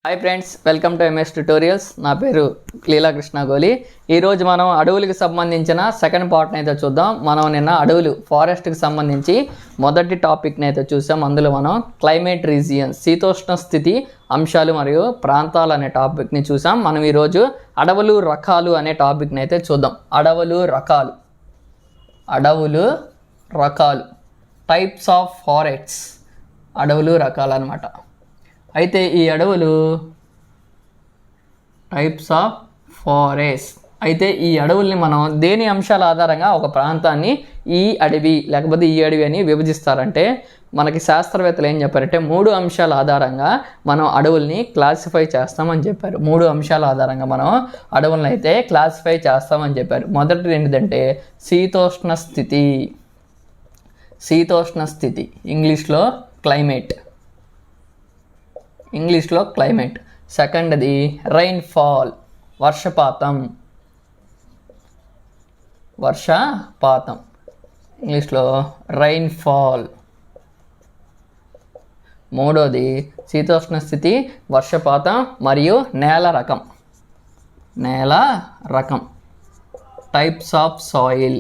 Hi friends, welcome to MS tutorials. నా పేరు లీలాకృష్ణ గోలి. ఈరోజు మనం అడవులకు సంబంధించిన సెకండ్ పార్ట్ని అయితే చూద్దాం. మనం నిన్న అడవులు ఫారెస్ట్కి సంబంధించి మొదటి టాపిక్ని అయితే చూసాం. అందులో మనం క్లైమేట్ రీజియన్స్, శీతోష్ణ స్థితి అంశాలు మరియు ప్రాంతాలు అనే టాపిక్ని చూసాం. మనం ఈరోజు అడవులు రకాలు అనే టాపిక్ని అయితే చూద్దాం. అడవులు రకాలు టైప్స్ ఆఫ్ ఫారెస్ట్స్, అడవులు రకాలు అన్నమాట. అయితే ఈ అడవులు టైప్స్ ఆఫ్ ఫారెస్ట్. అయితే ఈ అడవుల్ని మనం దేని అంశాల ఆధారంగా ఒక ప్రాంతాన్ని ఈ అడవి లేకపోతే ఈ అడవి అని విభజిస్తారంటే, మనకి శాస్త్రవేత్తలు ఏం చెప్పారంటే 3 అంశాల ఆధారంగా మనం అడవుల్ని క్లాసిఫై చేస్తామని చెప్పారు. 3 అంశాల ఆధారంగా మనం అడవులను అయితే క్లాసిఫై చేస్తామని చెప్పారు. మొదటిది ఏంటిదంటే శీతోష్ణ స్థితి, ఇంగ్లీష్లో క్లైమేట్. సెకండ్ది రైన్ఫాల్, వర్షపాతం, ఇంగ్లీష్లో రైన్ఫాల్. మూడోది శీతోష్ణ స్థితి, వర్షపాతం మరియు నేల రకం, టైప్స్ ఆఫ్ సాయిల్.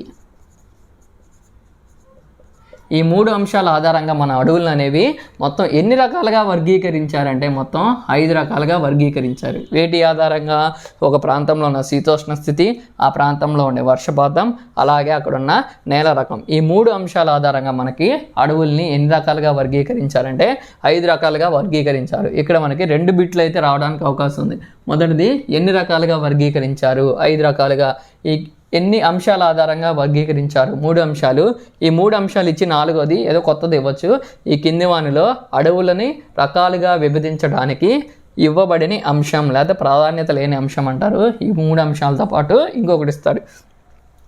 ఈ 3 అంశాల ఆధారంగా మన అడవులు అనేవి మొత్తం ఎన్ని రకాలుగా వర్గీకరించారంటే మొత్తం 5 రకాలుగా వర్గీకరించారు. వేటి ఆధారంగా? ఒక ప్రాంతంలో ఉన్న శీతోష్ణ స్థితి, ఆ ప్రాంతంలో ఉండే వర్షపాతం, అలాగే అక్కడున్న నేల రకం. ఈ 3 అంశాల ఆధారంగా మనకి అడవుల్ని ఎన్ని రకాలుగా వర్గీకరించారంటే 5 రకాలుగా వర్గీకరించారు. ఇక్కడ మనకి 2 బిట్లు అయితే రావడానికి అవకాశం ఉంది. మొదటిది ఎన్ని రకాలుగా వర్గీకరించారు? 5 రకాలుగా. ఈ ఎన్ని అంశాల ఆధారంగా వర్గీకరించారు? 3 అంశాలు. ఈ 3 అంశాలు ఇచ్చి 4వది ఏదో కొత్తది ఇవ్వచ్చు. ఈ కింది వానిలో అడవులని రకాలుగా విభజించడానికి ఇవ్వబడిన అంశం లేదా ప్రాధాన్యత లేని అంశం అంటారు. ఈ 3 అంశాలతో పాటు ఇంకొకటి ఇస్తాడు.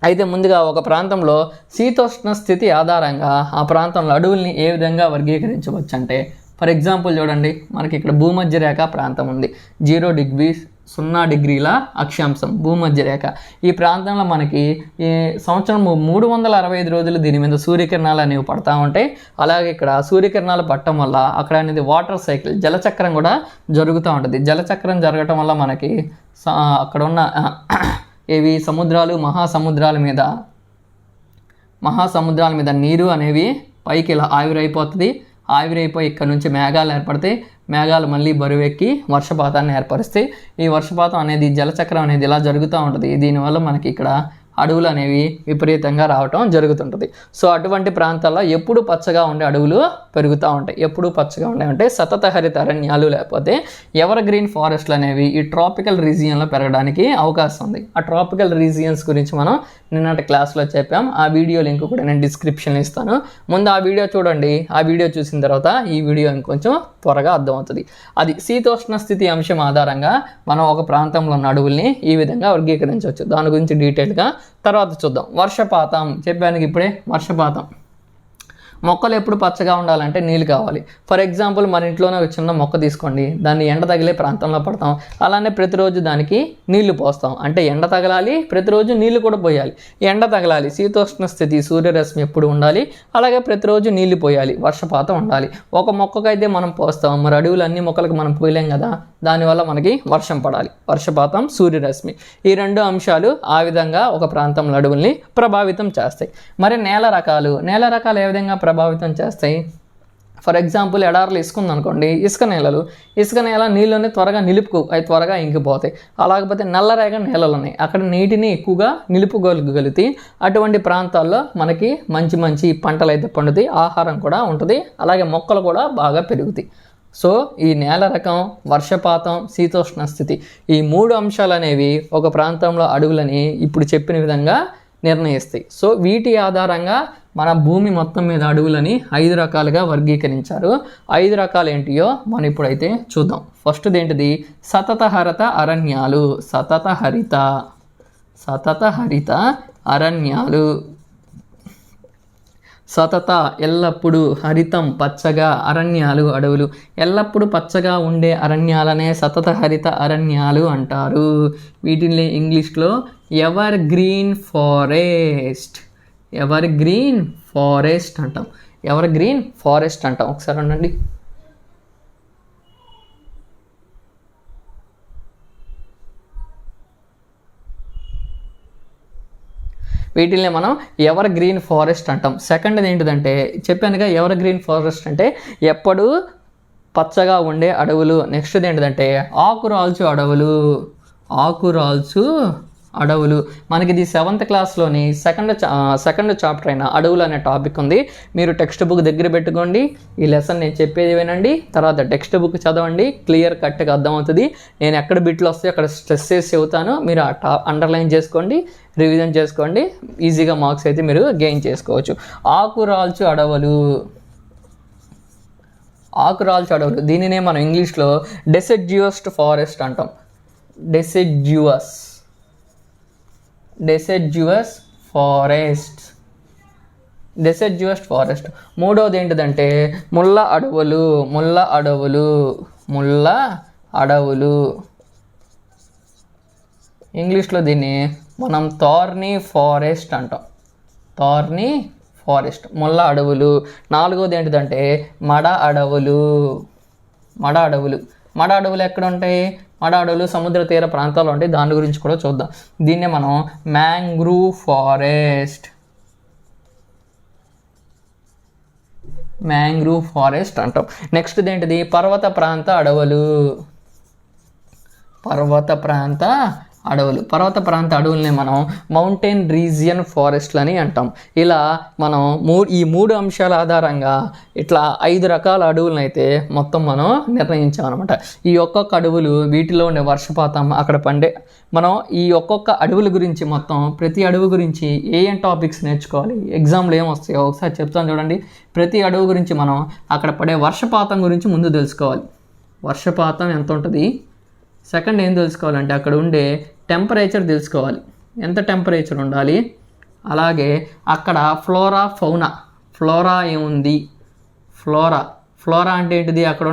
అయితే ముందుగా ఒక ప్రాంతంలో శీతోష్ణ స్థితి ఆధారంగా ఆ ప్రాంతంలో అడవుల్ని ఏ విధంగా వర్గీకరించవచ్చు అంటే, ఫర్ ఎగ్జాంపుల్ చూడండి, మనకి ఇక్కడ భూమధ్య రేఖ ప్రాంతం ఉంది. 0 డిగ్రీల అక్షాంశం భూమధ్య రేఖ. ఈ ప్రాంతంలో మనకి ఈ సంవత్సరం 365 రోజులు దీని మీద సూర్యకిరణాలు అనేవి పడతా ఉంటాయి. అలాగే ఇక్కడ సూర్యకిరణాలు పడటం వల్ల అక్కడ అనేది వాటర్ సైకిల్, జలచక్రం కూడా జరుగుతూ ఉంటుంది. జలచక్రం జరగటం వల్ల మనకి అక్కడ ఉన్న ఏవి సముద్రాలు, మహాసముద్రాల మీద నీరు అనేవి పైకి ఇలా ఆవిరైపోయి ఇక్కడ నుంచి మేఘాలు ఏర్పడతాయి. మేఘాలు మళ్ళీ బరువెక్కి వర్షపాతాన్ని ఏర్పరిస్తాయి. ఈ వర్షపాతం అనేది జలచక్రం అనేది ఇలా జరుగుతూ ఉంటుంది. దీనివల్ల మనకి ఇక్కడ అడవులు అనేవి విపరీతంగా రావటం జరుగుతుంటుంది. సో అటువంటి ప్రాంతాల్లో ఎప్పుడు పచ్చగా ఉండే అడవులు పెరుగుతూ ఉంటాయి. ఎప్పుడు పచ్చగా ఉండే సతత హరిత అరణ్యాలు లేకపోతే ఎవర్ గ్రీన్ ఫారెస్ట్లు అనేవి ఈ ట్రాపికల్ రీజియన్లో పెరగడానికి అవకాశం ఉంది. ఆ ట్రాపికల్ రీజియన్స్ గురించి మనం నిన్నటి క్లాస్లో చెప్పాం. ఆ వీడియో లింక్ కూడా నేను డిస్క్రిప్షన్లో ఇస్తాను. ముందు ఆ వీడియో చూడండి. ఆ వీడియో చూసిన తర్వాత ఈ వీడియో ఇంకొంచెం త్వరగా అర్థమవుతుంది. అది శీతోష్ణ స్థితి అంశం ఆధారంగా మనం ఒక ప్రాంతంలో ఉన్న అడవుల్ని ఈ విధంగా వర్గీకరించవచ్చు. దాని గురించి డీటెయిల్గా తర్వాత చూద్దాం. వర్షపాతం చెప్పాను ఇప్పుడే. వర్షపాతం, మొక్కలు ఎప్పుడు పచ్చగా ఉండాలంటే నీళ్ళు కావాలి. ఫర్ ఎగ్జాంపుల్ మన ఇంట్లోనే ఒక చిన్న మొక్క తీసుకోండి, దాన్ని ఎండ తగిలే ప్రాంతంలో పడతాం. అలానే ప్రతిరోజు దానికి నీళ్లు పోస్తాం. అంటే ఎండ తగలాలి, ప్రతిరోజు నీళ్లు కూడా పోయాలి. ఎండ తగలాలి, శీతోష్ణ స్థితి, సూర్యరశ్మి ఎప్పుడు ఉండాలి, అలాగే ప్రతిరోజు నీళ్లు పోయాలి, వర్షపాతం ఉండాలి. ఒక మొక్కకైతే మనం పోస్తాం, మరి అడవులు అన్ని మొక్కలకు మనం పోయలేం కదా, దానివల్ల మనకి వర్షం పడాలి. వర్షపాతం, సూర్యరశ్మి, ఈ 2 అంశాలు ఆ విధంగా ఒక ప్రాంతంలో అడవుల్ని ప్రభావితం చేస్తాయి. మరి నేల రకాలు ఏ విధంగా ప్రభావితం చేస్తాయి? ఫర్ ఎగ్జాంపుల్ ఎడారులు ఇసుకుందనుకోండి, ఇసుక నేల నీళ్ళని త్వరగా అవి త్వరగా ఇంకిపోతాయి. అలాగపోతే నల్లరేగడి నేలలు ఉన్నాయి, అక్కడ నీటిని ఎక్కువగా నిలుపుకోగలుగుతాయి. అటువంటి ప్రాంతాల్లో మనకి మంచి పంటలు అయితే పండుతాయి, ఆహారం కూడా ఉంటుంది, అలాగే మొక్కలు కూడా బాగా పెరుగుతాయి. సో ఈ నేల రకం, వర్షపాతం, శీతోష్ణ స్థితి, ఈ 3 అంశాలు అనేవి ఒక ప్రాంతంలో అడవులని ఇప్పుడు చెప్పిన విధంగా నిర్ణయిస్తాయి. సో వీటి ఆధారంగా మన భూమి మొత్తం మీద అడవులని 5 రకాలుగా వర్గీకరించారు. 5 రకాలు ఏంటియో మనం ఇప్పుడైతే చూద్దాం. ఫస్ట్ది ఏంటిది? సతత హరిత అరణ్యాలు. సతత ఎల్లప్పుడూ, హరితం పచ్చగా, అరణ్యాలు అడవులు, ఎల్లప్పుడూ పచ్చగా ఉండే అరణ్యాలనే సతత హరిత అరణ్యాలు అంటారు. వీటిని ఇంగ్లీష్లో ఎవర్ గ్రీన్ ఫారెస్ట్ అంటాం. ఒకసారి ఉండండి. వీటిల్ని మనం ఎవర్ గ్రీన్ ఫారెస్ట్ అంటాం. సెకండ్ది ఏంటిదంటే చెప్పానుగా, ఎవర్ గ్రీన్ ఫారెస్ట్ అంటే ఎప్పుడు పచ్చగా ఉండే అడవులు. నెక్స్ట్ది ఏంటిదంటే ఆకురాల్చు అడవులు. ఆకురాల్చు అడవులు. మనకి ఇది 7th క్లాస్లోని సెకండ్ చాప్టర్ అయిన అడవులు అనే టాపిక్ ఉంది. మీరు టెక్స్ట్ బుక్ దగ్గర పెట్టుకోండి, ఈ లెసన్ నేను చెప్పేది వినండి, తర్వాత టెక్స్ట్ బుక్ చదవండి, క్లియర్ కట్గా అర్థమవుతుంది. నేను ఎక్కడ బిట్లు వస్తాయో అక్కడ స్ట్రెస్ చేసి చెబుతాను, మీరు అండర్లైన్ చేసుకోండి, రివిజన్ చేసుకోండి, ఈజీగా మార్క్స్ అయితే మీరు గెయిన్ చేసుకోవచ్చు. ఆకురాల్చు అడవులు. ఆకురాల్చు అడవులు దీనినే మనం ఇంగ్లీష్లో డెసిడ్యువస్ ఫారెస్ట్ అంటాం. డెసిడ్యువస్ ఫారెస్ట్. డెసిడ్యువస్ ఫారెస్ట్. మూడవది ఏంటిదంటే ముళ్ళ అడవులు. ముళ్ళ అడవులు. ముళ్ళ అడవులు. ఇంగ్లీష్లో దీన్ని మనం థార్నీ ఫారెస్ట్ అంటాం. థార్నీ ఫారెస్ట్, ముళ్ళ అడవులు. నాలుగవది ఏంటిదంటే మడ అడవులు. మడ అడవులు. మడ అడవులు ఎక్కడ ఉంటాయి? మడ అడవులు సముద్ర తీర ప్రాంతాల్లో ఉంటాయి. దాని గురించి కూడా చూద్దాం. దీన్నే మనం మ్యాంగ్రూవ్ ఫారెస్ట్. మ్యాంగ్రూవ్ ఫారెస్ట్ అంటాం. నెక్స్ట్ ఏంటిది? పర్వత ప్రాంత అడవులు. పర్వత ప్రాంత అడవులు. పర్వత ప్రాంత అడవుల్ని మనం మౌంటైన్ రీజియన్ ఫారెస్ట్లని అంటాం. ఇలా మనం ఈ మూడు అంశాల ఆధారంగా ఇట్లా 5 రకాల అడవులను అయితే మొత్తం మనం నిర్ణయించామన్నమాట. ఈ ఒక్కొక్క అడవులు, వీటిలో ఉండే వర్షపాతం, అక్కడ పండే, మనం ఈ ఒక్కొక్క అడవుల గురించి మొత్తం ప్రతి అడవి గురించి ఏం టాపిక్స్ నేర్చుకోవాలి, ఎగ్జామ్లో ఏం వస్తాయో ఒకసారి చెప్తాను చూడండి. ప్రతి అడవి గురించి మనం అక్కడ పడే వర్షపాతం గురించి ముందు తెలుసుకోవాలి. వర్షపాతం ఎంత ఉంటుంది. సెకండ్ ఏం తెలుసుకోవాలంటే అక్కడ ఉండే టెంపరేచర్ తెలుసుకోవాలి, ఎంత టెంపరేచర్ ఉండాలి. అలాగే అక్కడ ఫ్లోరా ఫౌనా. ఫ్లోరా ఏముంది? ఫ్లోరా అంటే ఏంటిది? అక్కడ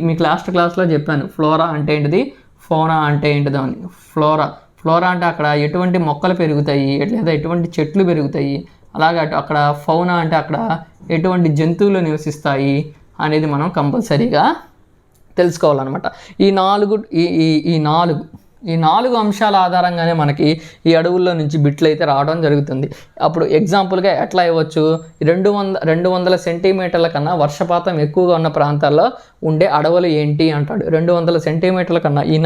మీ క్లాస్లో చెప్పాను ఫ్లోరా అంటే ఏంటిది, ఫౌనా అంటే ఏంటిదో అని. ఫ్లోరా అంటే అక్కడ ఎటువంటి మొక్కలు పెరుగుతాయి, లేదా ఎటువంటి చెట్లు పెరుగుతాయి. అలాగే అక్కడ ఫౌనా అంటే అక్కడ ఎటువంటి జంతువులు నివసిస్తాయి అనేది మనం కంపల్సరీగా తెలుసుకోవాలన్నమాట. ఈ నాలుగు అంశాల ఆధారంగానే మనకి ఈ అడవుల్లో నుంచి బిట్లు అయితే రావడం జరుగుతుంది. అప్పుడు ఎగ్జాంపుల్గా ఎట్లా ఇవ్వచ్చు? 200 సెంటీమీటర్ల కన్నా వర్షపాతం ఎక్కువగా ఉన్న ప్రాంతాల్లో ఉండే అడవులు ఏంటి అంటాడు. 200 సెంటీమీటర్ల కన్నా ఈ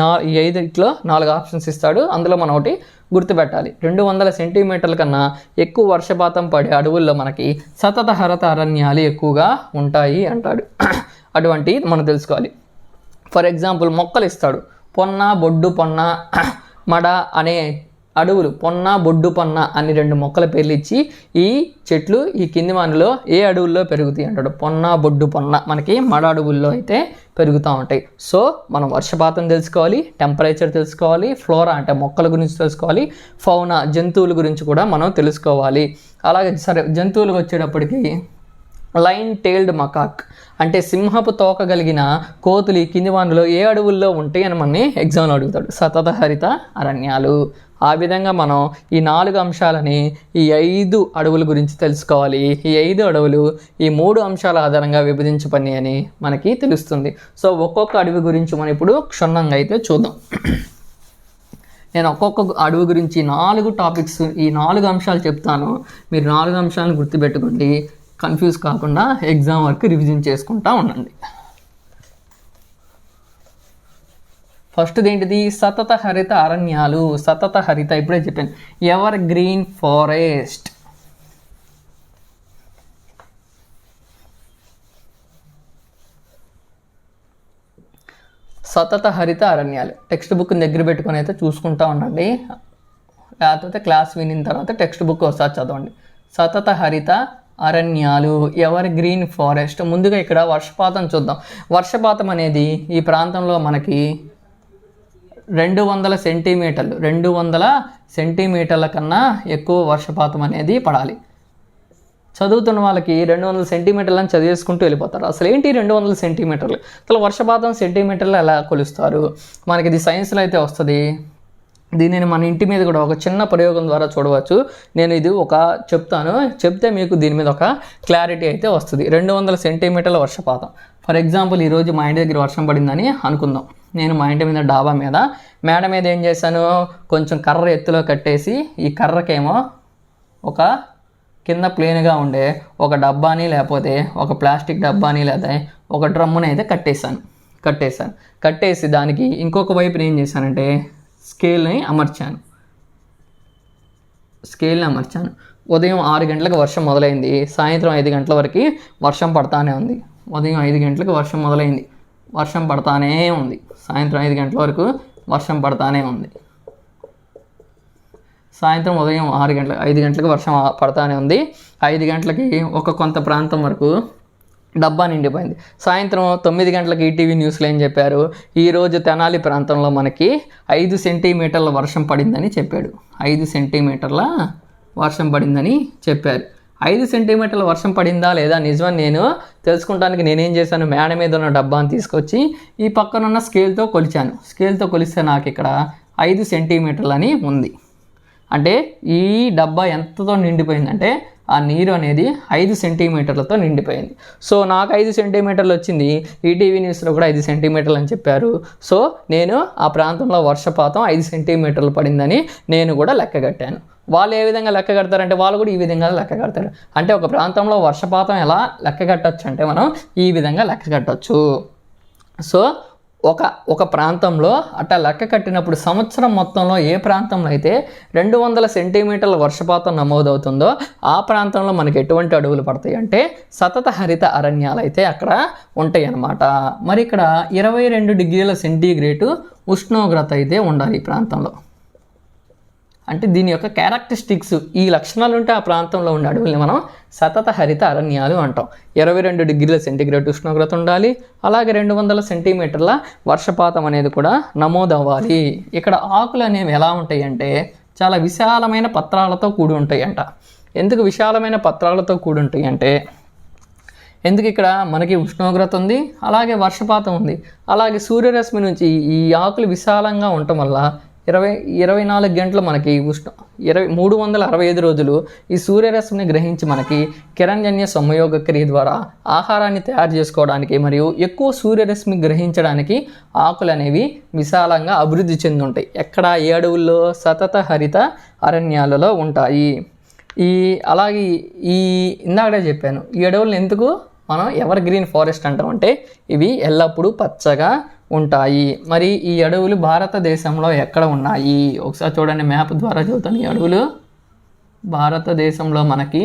5 4 ఆప్షన్స్ ఇస్తాడు. అందులో మనం ఒకటి గుర్తుపెట్టాలి. 200 సెంటీమీటర్ల కన్నా ఎక్కువ వర్షపాతం పడే అడవుల్లో మనకి సతత హరిత అరణ్యాలు ఎక్కువగా ఉంటాయి అంటాడు. అటువంటి మనం తెలుసుకోవాలి. ఫర్ ఎగ్జాంపుల్ మొక్కలు ఇస్తాడు. పొన్న, బొడ్డు, పొన్న, మడ అనే అడవులు. పొన్న, బొడ్డు, పొన్న అని 2 మొక్కల పేర్లు ఇచ్చి ఈ చెట్లు ఈ కింది మనలో ఏ అడవుల్లో పెరుగుతాయి అంటాడు. పొన్న, బొడ్డు, పొన్న మనకి మడ అడవుల్లో అయితే పెరుగుతూ ఉంటాయి. సో మనం వర్షపాతం తెలుసుకోవాలి, టెంపరేచర్ తెలుసుకోవాలి, ఫ్లోరా అంటే మొక్కల గురించి తెలుసుకోవాలి, ఫౌనా జంతువుల గురించి కూడా మనం తెలుసుకోవాలి. అలాగే సరే, జంతువులకు వచ్చేటప్పటికి లైన్ టెయిల్డ్ మకాక్ అంటే సింహపు తోక కలిగిన కోతులు ఈ కింది వానలో ఏ అడవుల్లో ఉంటాయి అని మనని ఎగ్జామ్లో అడుగుతాడు. సతత హరిత అరణ్యాలు. ఆ విధంగా మనం ఈ 4 అంశాలని, ఈ 5 అడవుల గురించి తెలుసుకోవాలి. ఈ 5 అడవులు ఈ 3 అంశాల ఆధారంగా విభజించబడి అని మనకి తెలుస్తుంది. సో ఒక్కొక్క అడవి గురించి మనం ఇప్పుడు క్షుణ్ణంగా అయితే చూద్దాం. నేను ఒక్కొక్క అడవి గురించి 4 టాపిక్స్, ఈ 4 అంశాలు చెప్తాను. మీరు 4 అంశాలను గుర్తుపెట్టుకోండి, కన్ఫ్యూజ్ కాకుండా ఎగ్జామ్ వరకు రివిజన్ చేసుకుంటూ ఉండండి. ఫస్ట్ది ఏంటిది? సతత హరిత అరణ్యాలు. సతత హరిత ఇప్పుడే చెప్పాను, ఎవర్ గ్రీన్ ఫారెస్ట్. సతత హరిత అరణ్యాలు టెక్స్ట్ బుక్ దగ్గర పెట్టుకొని అయితే చూసుకుంటూ ఉండండి, లేకపోతే క్లాస్ వినిన తర్వాత టెక్స్ట్ బుక్ ఒకసారి చదవండి. సతత హరిత అరణ్యాలు, ఎవర్ గ్రీన్ ఫారెస్ట్. ముందుగా ఇక్కడ వర్షపాతం చూద్దాం. వర్షపాతం అనేది ఈ ప్రాంతంలో మనకి 200 సెంటీమీటర్ల కన్నా ఎక్కువ వర్షపాతం అనేది పడాలి. చదువుతున్న వాళ్ళకి 200 సెంటీమీటర్లు అని చదివేసుకుంటూ వెళ్ళిపోతారు. అసలు ఏంటి 200 సెంటీమీటర్లు? అసలు వర్షపాతం సెంటీమీటర్లు ఎలా కొలుస్తారు? మనకి ఇది సైన్స్లో అయితే వస్తుంది. దీనిని మన ఇంటి మీద కూడా ఒక చిన్న ప్రయోగం ద్వారా చూడవచ్చు. నేను ఇది చెప్తే మీకు దీని మీద ఒక క్లారిటీ అయితే వస్తుంది. 200 సెంటీమీటర్ల వర్షపాతం. ఫర్ ఎగ్జాంపుల్ ఈరోజు మా ఇంటి దగ్గర వర్షం పడిందని అనుకుందాం. నేను మా ఇంటి మీద డాబా మీద మేడ మీద ఏం చేశాను, కొంచెం కర్ర ఎత్తులో కట్టేసి ఈ కర్రకేమో ఒక కింద ప్లేన్గా ఉండే ఒక డబ్బాని లేకపోతే ఒక ప్లాస్టిక్ డబ్బాని లేదా ఒక డ్రమ్ముని అయితే కట్టేసి దానికి ఇంకొక వైపున ఏం చేశానంటే స్కేల్ని అమర్చాను. ఉదయం 6 గంటలకు వర్షం మొదలైంది, సాయంత్రం 5 గంటల వరకు వర్షం పడతానే ఉంది. ఉదయం 5 గంటలకు వర్షం మొదలైంది, వర్షం పడతానే ఉంది. సాయంత్రం 5 గంటల వరకు వర్షం పడతానే ఉంది. సాయంత్రం ఉదయం 5 గంటలకు వర్షం పడతానే ఉంది. 5 గంటలకి కొంత ప్రాంతం వరకు డబ్బా నిండిపోయింది. సాయంత్రం 9 గంటలకు ఈటీవీ న్యూస్లో ఏం చెప్పారు, ఈరోజు తెనాలి ప్రాంతంలో మనకి 5 సెంటీమీటర్ల వర్షం పడిందని చెప్పాడు. 5 సెంటీమీటర్ల వర్షం పడిందని చెప్పారు. 5 సెంటీమీటర్ల వర్షం పడిందా లేదా నిజమని నేను తెలుసుకుంటానికి నేనేం చేశాను, మేడ మీద ఉన్న డబ్బాని తీసుకొచ్చి ఈ పక్కనున్న స్కేల్తో కొలిచాను. స్కేల్తో కొలిస్తే నాకు ఇక్కడ 5 సెంటీమీటర్లు అని ఉంది. అంటే ఈ డబ్బా ఎంతతో నిండిపోయిందంటే ఆ నీరు అనేది 5 సెంటీమీటర్లతో నిండిపోయింది. సో నాకు 5 సెంటీమీటర్లు వచ్చింది, ఈటీవీ న్యూస్లో కూడా 5 సెంటీమీటర్లు అని చెప్పారు. సో నేను ఆ ప్రాంతంలో వర్షపాతం 5 సెంటీమీటర్లు పడిందని నేను కూడా లెక్క కట్టాను. వాళ్ళు ఏ విధంగా లెక్క కడతారంటే వాళ్ళు కూడా ఈ విధంగా లెక్క కడతారు. అంటే ఒక ప్రాంతంలో వర్షపాతం ఎలా లెక్క కట్టచ్చు అంటే మనం ఈ విధంగా లెక్క కట్టచ్చు. సో ఒక ప్రాంతంలో అట్లా లెక్క కట్టినప్పుడు సంవత్సరం మొత్తంలో ఏ ప్రాంతంలో అయితే 200 సెంటీమీటర్ల వర్షపాతం నమోదవుతుందో ఆ ప్రాంతంలో మనకి ఎటువంటి అడవులు పడతాయి అంటే సతత హరిత అరణ్యాలు అయితే అక్కడ ఉంటాయి అన్నమాట. మరి ఇక్కడ 22 డిగ్రీల సెంటీగ్రేడ్ ఉష్ణోగ్రత అయితే ఉండాలి ఈ ప్రాంతంలో. అంటే దీని యొక్క క్యారెక్టరిస్టిక్స్, ఈ లక్షణాలు ఉంటే ఆ ప్రాంతంలో ఉండే అడవుల్ని మనం సతత హరిత అరణ్యాలు అంటాం. 22 డిగ్రీల సెంటీగ్రేడ్ ఉష్ణోగ్రత ఉండాలి, అలాగే 200 సెంటీమీటర్ల వర్షపాతం అనేది కూడా నమోదవ్వాలి. ఇక్కడ ఆకులు అనేవి ఎలా ఉంటాయి అంటే చాలా విశాలమైన పత్రాలతో కూడి ఉంటాయి అంట. ఎందుకు విశాలమైన పత్రాలతో కూడి ఉంటాయి అంటే ఎందుకు ఇక్కడ మనకి ఉష్ణోగ్రత ఉంది, అలాగే వర్షపాతం ఉంది, అలాగే సూర్యరశ్మి నుంచి ఈ ఆకులు విశాలంగా ఉండటం వల్ల 24 గంటలు మనకి 365 రోజులు ఈ సూర్యరశ్మిని గ్రహించి మనకి కిరణజన్య సంయోగ క్రియ ద్వారా ఆహారాన్ని తయారు చేసుకోవడానికి మరియు ఎక్కువ సూర్యరశ్మి గ్రహించడానికి ఆకులు అనేవి విశాలంగా అభివృద్ధి చెంది ఉంటాయి. ఎక్కడ ఏ అడవుల్లో సతత హరిత అరణ్యాలలో ఉంటాయి. అలాగే ఇందాకడే చెప్పాను, ఈ అడవులను ఎందుకు మనం ఎవర్ గ్రీన్ ఫారెస్ట్ అంటామంటే ఇవి ఎల్లప్పుడూ పచ్చగా ఉంటాయి. మరి ఈ అడవులు భారతదేశంలో ఎక్కడ ఉన్నాయి ఒకసారి చూడండి, మ్యాప్ ద్వారా చూద్దాం. ఈ అడవులు భారతదేశంలో మనకి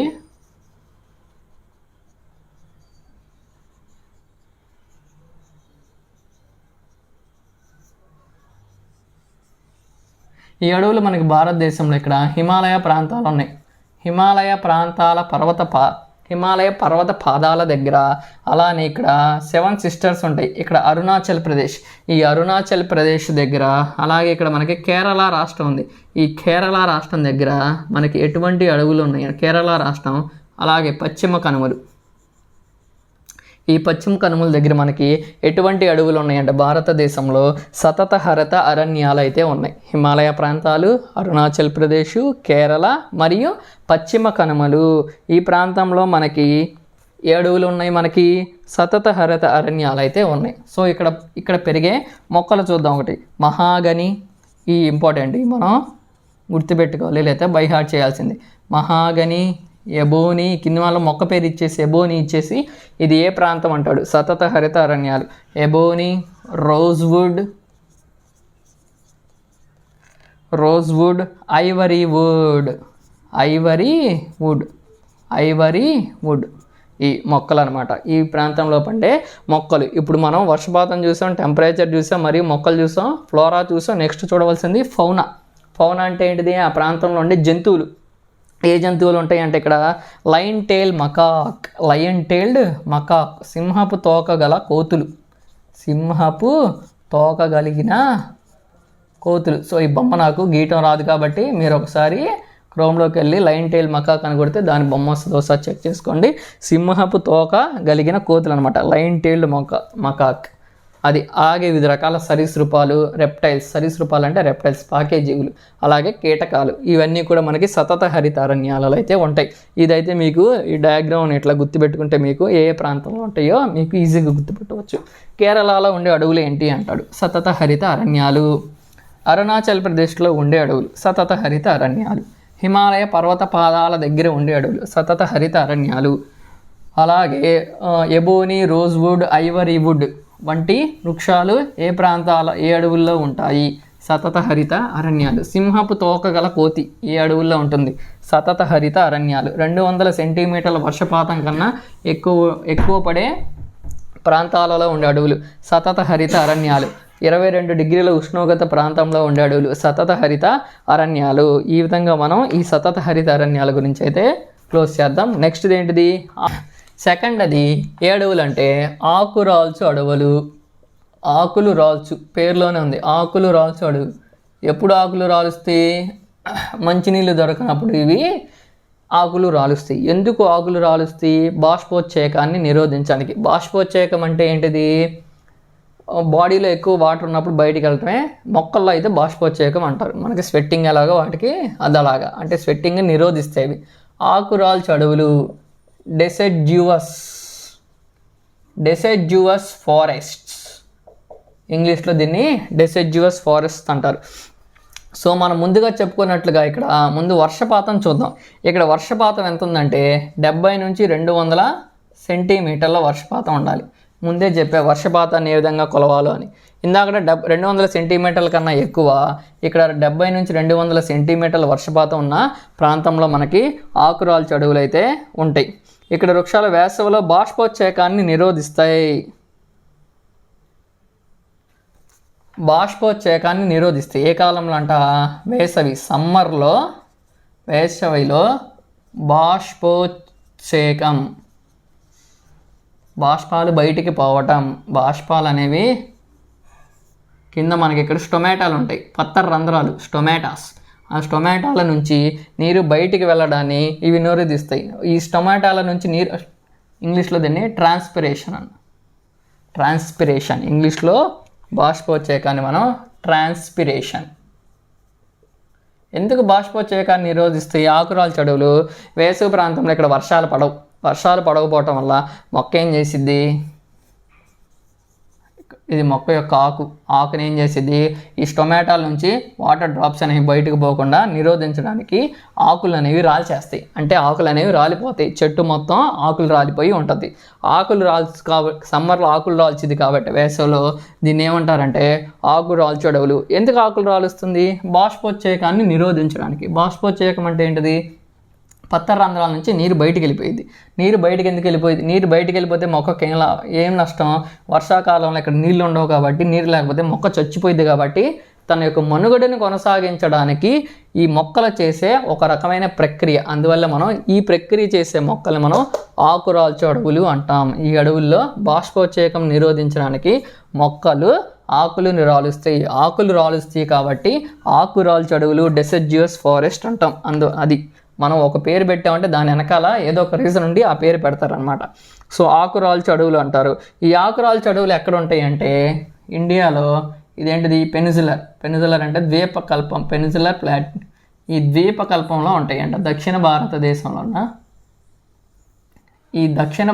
భారతదేశంలో ఇక్కడ హిమాలయ ప్రాంతాలు ఉన్నాయి. హిమాలయ పర్వత పాదాల దగ్గర, అలానే ఇక్కడ 7 సిస్టర్స్ ఉంటాయి. ఇక్కడ అరుణాచల్ ప్రదేశ్, ఈ అరుణాచల్ ప్రదేశ్ దగ్గర, అలాగే ఇక్కడ మనకి కేరళ రాష్ట్రం ఉంది. ఈ కేరళ రాష్ట్రం దగ్గర మనకి ఎటువంటి అడవులు ఉన్నాయి, కేరళ రాష్ట్రం, అలాగే పశ్చిమ కనుమలు, ఈ పశ్చిమ కనుమల దగ్గర మనకి ఎటువంటి అడవులు ఉన్నాయంటే భారతదేశంలో సతత హరిత అరణ్యాలు అయితే ఉన్నాయి. హిమాలయ ప్రాంతాలు, అరుణాచల్ ప్రదేశ్, కేరళ మరియు పశ్చిమ కనుమలు, ఈ ప్రాంతంలో మనకి ఏ అడవులు ఉన్నాయి, మనకి సతత హరిత అరణ్యాలు అయితే ఉన్నాయి. సో ఇక్కడ పెరిగే మొక్కలు చూద్దాం. ఒకటి మహాగని, ఈ ఇంపార్టెంట్, మనం గుర్తుపెట్టుకోవాలి లేదా బై హార్ట్ చేయాల్సింది. మహాగని, ఎబోని, కింద వాళ్ళ మొక్క పేరు ఇచ్చేసి ఎబోని ఇచ్చేసి ఇది ఏ ప్రాంతం అంటాడు, సతత హరిత అరణ్యాలు. ఎబోని, రోజ్వుడ్, ఐవరీ వుడ్ ఈ మొక్కలు అనమాట. ఈ ప్రాంతంలో పండే మొక్కలు. ఇప్పుడు మనం వర్షపాతం చూసాం, టెంపరేచర్ చూసాం, మరియు మొక్కలు చూసాం, ఫ్లోరా చూసాం. నెక్స్ట్ చూడవలసింది ఫౌనా. అంటే ఏంటిది, ఆ ప్రాంతంలో ఉండే జంతువులు. ఏ జంతువులు ఉంటాయి అంటే ఇక్కడ లయన్ టెయిల్డ్ మకాక్, సింహపు తోక కలిగిన కోతులు. సో ఈ బొమ్మ నాకు గీయటం రాదు కాబట్టి మీరు ఒకసారి క్రోమ్లోకి వెళ్ళి లయన్ టెయిల్ మకాక్ అని కొడితే దాని బొమ్మ వస్తుంది, ఒకసారి చెక్ చేసుకోండి. సింహపు తోక కలిగిన కోతులు అనమాట, లయన్ టెయిల్డ్ మకాక్. అది. అలాగే వివిధ రకాల సరీసృపాలు, సరీసృపాలు అంటే రెప్టైల్స్, పాకే జీవులు, అలాగే కీటకాలు, ఇవన్నీ కూడా మనకి సతత హరిత అరణ్యాలలో అయితే ఉంటాయి. ఇదైతే మీకు ఈ డయాగ్రామ్ ఇట్లా గుర్తుపెట్టుకుంటే మీకు ఏ ప్రాంతంలో ఉంటాయో మీకు ఈజీగా గుర్తుపెట్టవచ్చు. కేరళలో ఉండే అడవులు ఏంటి అంటాడు, సతత హరిత అరణ్యాలు. అరుణాచల్ ప్రదేశ్లో ఉండే అడవులు సతత హరిత అరణ్యాలు. హిమాలయ పర్వత పాదాల దగ్గర ఉండే అడవులు సతత హరిత అరణ్యాలు. అలాగే ఎబోనీ, రోజ్వుడ్, ఐవరీ వుడ్ వంటి వృక్షాలు ఏ అడవుల్లో ఉంటాయి? సతత హరిత అరణ్యాలు. సింహపు తోక గల కోతి ఏ అడవుల్లో ఉంటుంది? సతత హరిత అరణ్యాలు. 200 సెంటీమీటర్ల వర్షపాతం కన్నా ఎక్కువ పడే ప్రాంతాలలో ఉండే అడవులు సతత హరిత అరణ్యాలు. 22 డిగ్రీల ఉష్ణోగ్రత ప్రాంతంలో ఉండే అడవులు సతత హరిత అరణ్యాలు. ఈ విధంగా మనం ఈ సతత హరిత అరణ్యాల గురించి అయితే క్లోజ్ చేద్దాం. నెక్స్ట్ ఏంటిది? సెకండ్ అది ఏ అడవులు అంటే ఆకురాల్చు అడవులు. ఆకులు రాల్చు పేరులోనే ఉంది, ఆకులు రాల్చు అడవులు. ఎప్పుడు ఆకులు రాలుస్తాయి? మంచినీళ్ళు దొరకనప్పుడు ఇవి ఆకులు రాలుస్తాయి. ఎందుకు ఆకులు రాలుస్తాయి? బాష్పోచ్చేకాన్ని నిరోధించడానికి. బాష్పోచ్చేకం అంటే ఏంటిది? బాడీలో ఎక్కువ వాటర్ ఉన్నప్పుడు బయటికి వెళ్ళటమే. మొక్కల్లో అయితే బాష్పోచ్చేకం అంటారు. మనకి స్వెట్టింగ్ ఎలాగో వాటికి అది అలాగా, అంటే స్వెట్టింగ్ నిరోధిస్తాయి. ఆకురాల్చు అడవులు డెసిడ్యువస్ ఫారెస్ట్స్. ఇంగ్లీష్లో దీన్ని డెసిడ్యువస్ ఫారెస్ట్ అంటారు. సో మనం ముందుగా చెప్పుకున్నట్లుగా ఇక్కడ ముందు వర్షపాతం చూద్దాం. ఇక్కడ వర్షపాతం ఎంత ఉందంటే 70 నుంచి 200 సెంటీమీటర్ల వర్షపాతం ఉండాలి. ముందే చెప్పే వర్షపాతాన్ని ఏ విధంగా కొలవాలో అని. ఇందాక 200 సెంటీమీటర్ల కన్నా ఎక్కువ, ఇక్కడ 70 నుంచి 200 సెంటీమీటర్ల వర్షపాతం ఉన్న ప్రాంతంలో మనకి ఆకురాల్చు అడవులు అయితే ఉంటాయి. ఇక్కడ వృక్షాల వేసవిలో బాష్పోచ్చేకాన్ని నిరోధిస్తాయి. బాష్పోచ్చేకాన్ని నిరోధిస్తాయి. ఏ కాలంలో అంట? వేసవి, సమ్మర్లో, వేసవిలో బాష్పోచ్చేకం, బాష్పాలు బయటికి పోవటం. బాష్పాలు అనేవి కింద మనకి ఇక్కడ స్టొమాటాలు ఉంటాయి, పత్తర రంధ్రాలు, స్టొమాటాస్. ఆ స్టొమాటాల నుంచి నీరు బయటికి వెళ్ళడాన్ని ఇవి నిరోధిస్తాయి. ఈ స్టొమాటాల నుంచి నీరు, ఇంగ్లీష్లో దీన్ని ట్రాన్స్పిరేషన్. ఇంగ్లీష్లో బాష్పోచ్చేకాన్ని మనం ట్రాన్స్పిరేషన్. ఎందుకు బాష్పోచ్చేకాన్ని నిరోధిస్తాయి? ఆకురాల్చు అడవులు వేసవి ప్రాంతంలో ఇక్కడ వర్షాలు పడకపోవటం వల్ల మొక్క ఏం చేసిద్ది? ఇది మొక్క యొక్క ఆకుని ఏం చేసిద్ది? ఈ టొమాటోల నుంచి వాటర్ డ్రాప్స్ అనేవి బయటకు పోకుండా నిరోధించడానికి ఆకులు అనేవి రాల్చేస్తాయి. అంటే ఆకులు అనేవి రాలిపోతాయి. చెట్టు మొత్తం ఆకులు రాలిపోయి ఉంటుంది. ఆకులు రాల్చి కాబట్టి సమ్మర్లో ఆకులు రాల్చింది కాబట్టి వేసవిలో దీన్ని ఏమంటారంటే ఆకు రాల్చు అడవులు. ఎందుకు ఆకులు రాలుస్తుంది? బాష్పోచ్చేకాన్ని నిరోధించడానికి. బాష్పోచ్చేకం అంటే ఏంటిది? పత్తర రంధ్రాల నుంచి నీరు బయటికి వెళ్ళిపోయింది. నీరు బయటికి ఎందుకు వెళ్ళిపోయింది? నీరు బయటికి వెళ్ళిపోతే మొక్కకి ఏం నష్టం? వర్షాకాలంలో ఇక్కడ నీళ్ళు ఉండవు కాబట్టి, నీరు లేకపోతే మొక్క చచ్చిపోయింది. కాబట్టి తన యొక్క మనుగడను కొనసాగించడానికి ఈ మొక్కలు చేసే ఒక రకమైన ప్రక్రియ. అందువల్ల మనం ఈ ప్రక్రియ చేసే మొక్కలు మనం ఆకురాల్చు అడవులు అంటాం. ఈ అడవుల్లో బాష్పోచ్చేకం నిరోధించడానికి మొక్కలు ఆకులు రాలుస్తాయి కాబట్టి ఆకురాల్చు అడవులు డెసిడ్యువస్ ఫారెస్ట్ అంటాం. అది మనం ఒక పేరు పెట్టామంటే దాని వెనకాల ఏదో ఒక రీజన్ ఉండి ఆ పేరు పెడతారనమాట. సో ఆకురాల్చు అడవులు అంటారు. ఈ ఆకురాల్చు అడవులు ఎక్కడ ఉంటాయి అంటే ఇండియాలో ఇదేంటిది? పెనిజులర్ అంటే ద్వీపకల్పం, పెనిజులర్ ప్లాట్. ఈ ద్వీపకల్పంలో ఉంటాయి అంట. దక్షిణ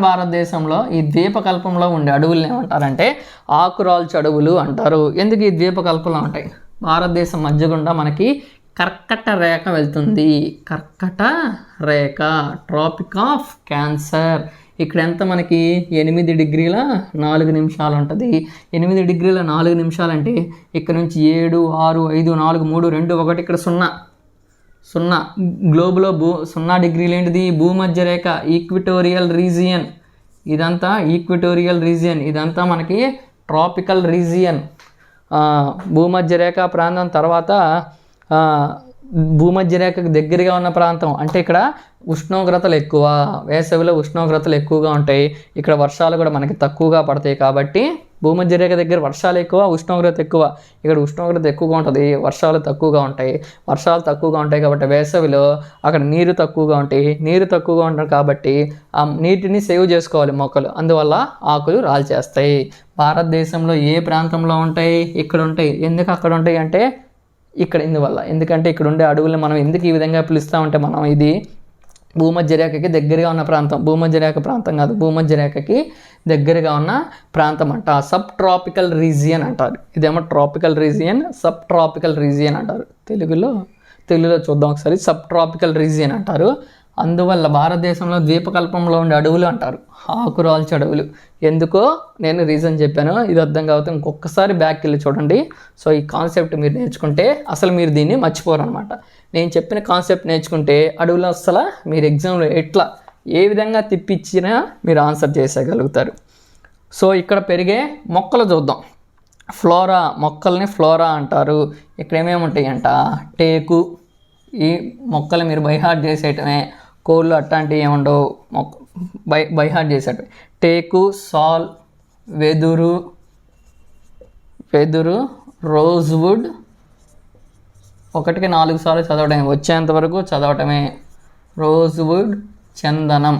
భారతదేశంలో ఈ ద్వీపకల్పంలో ఉండే అడవులు ఏమంటారంటే ఆకురాల్చు అడవులు అంటారు. ఎందుకు ఈ ద్వీపకల్పంలో ఉంటాయి? భారతదేశం మధ్య గుండా మనకి కర్కట రేఖ వెళ్తుంది. కర్కట రేఖ, ట్రాపిక్ ఆఫ్ క్యాన్సర్. ఇక్కడ ఎంత మనకి 8 డిగ్రీల 4 నిమిషాలు ఉంటుంది. 8 డిగ్రీల 4 నిమిషాలు అంటే ఇక్కడ నుంచి 7, 6, 5, 4, 3, 2, 1, ఇక్కడ 0. గ్లోబ్లో 0 డిగ్రీలు ఏంటిది? భూమధ్య రేఖ, ఈక్విటోరియల్ రీజియన్. ఇదంతా ఈక్విటోరియల్ రీజియన్, ఇదంతా మనకి ట్రాపికల్ రీజియన్. భూమధ్య రేఖ ప్రాంతం తర్వాత భూమధ్య రేఖకు దగ్గరగా ఉన్న ప్రాంతం. అంటే ఇక్కడ ఉష్ణోగ్రతలు ఎక్కువ, వేసవిలో ఉష్ణోగ్రతలు ఎక్కువగా ఉంటాయి. ఇక్కడ వర్షాలు కూడా మనకి తక్కువగా పడతాయి. కాబట్టి భూమధ్య రేఖ దగ్గర వర్షాలు ఎక్కువ, ఉష్ణోగ్రత ఎక్కువ. ఇక్కడ ఉష్ణోగ్రత ఎక్కువగా ఉంటుంది, వర్షాలు తక్కువగా ఉంటాయి. కాబట్టి వేసవిలో అక్కడ నీరు తక్కువగా ఉంటాయి కాబట్టి ఆ నీటిని సేవ్ చేసుకోవాలి మొక్కలు. అందువల్ల ఆకులు రాల్చేస్తాయి. భారతదేశంలో ఏ ప్రాంతంలో ఉంటాయి? ఇక్కడ ఉంటాయి. ఎందుకు అక్కడ ఉంటాయి అంటే ఎందుకంటే ఇక్కడ ఉండే అడవులను మనం ఎందుకు ఈ విధంగా పిలుస్తామంటే మనం ఇది భూమధ్య రేఖకి దగ్గరగా ఉన్న ప్రాంతం. భూమధ్య రేఖ ప్రాంతం కాదు, భూమధ్య రేఖకి దగ్గరగా ఉన్న ప్రాంతం అంట. సబ్ ట్రాపికల్ రీజియన్ అంటారు. ఇదేమో tropical region, sub tropical region అంటారు. తెలుగులో చూద్దాం ఒకసారి. సబ్ ట్రాపికల్ రీజియన్ అంటారు. అందువల్ల భారతదేశంలో ద్వీపకల్పంలో ఉండే అడవులు అంటారు, ఆకురాల్చే అడవులు. ఎందుకో నేను రీజన్ చెప్పాను, ఇది అర్థం కాకపోతే ఇంకొకసారి బ్యాక్ వెళ్ళి చూడండి. సో ఈ కాన్సెప్ట్ మీరు నేర్చుకుంటే అసలు మీరు దీన్ని మర్చిపోరు అనమాట. నేను చెప్పిన కాన్సెప్ట్ నేర్చుకుంటే అడవులు అసలు మీరు ఎగ్జామ్లో ఎట్లా ఏ విధంగా తిప్పిచ్చినా మీరు ఆన్సర్ చేసేయగలుగుతారు. సో ఇక్కడ పెరిగే మొక్కలు చూద్దాం. ఫ్లోరా, మొక్కల్ని ఫ్లోరా అంటారు. ఇక్కడ ఏమేమి ఉంటాయంట, టేకు, ఈ మొక్కలు మీరు బైహార్ట్ చేసేయటమే, కోళ్ళు అట్లాంటివి ఏముండవు, బైహార్ట్ చేసేటవి. టేకు, సాల్, వెదురు, రోజ్వుడ్, 1కి 4 సార్లు చదవటమే, వచ్చేంతవరకు చదవటమే. రోజ్వుడ్, చందనం.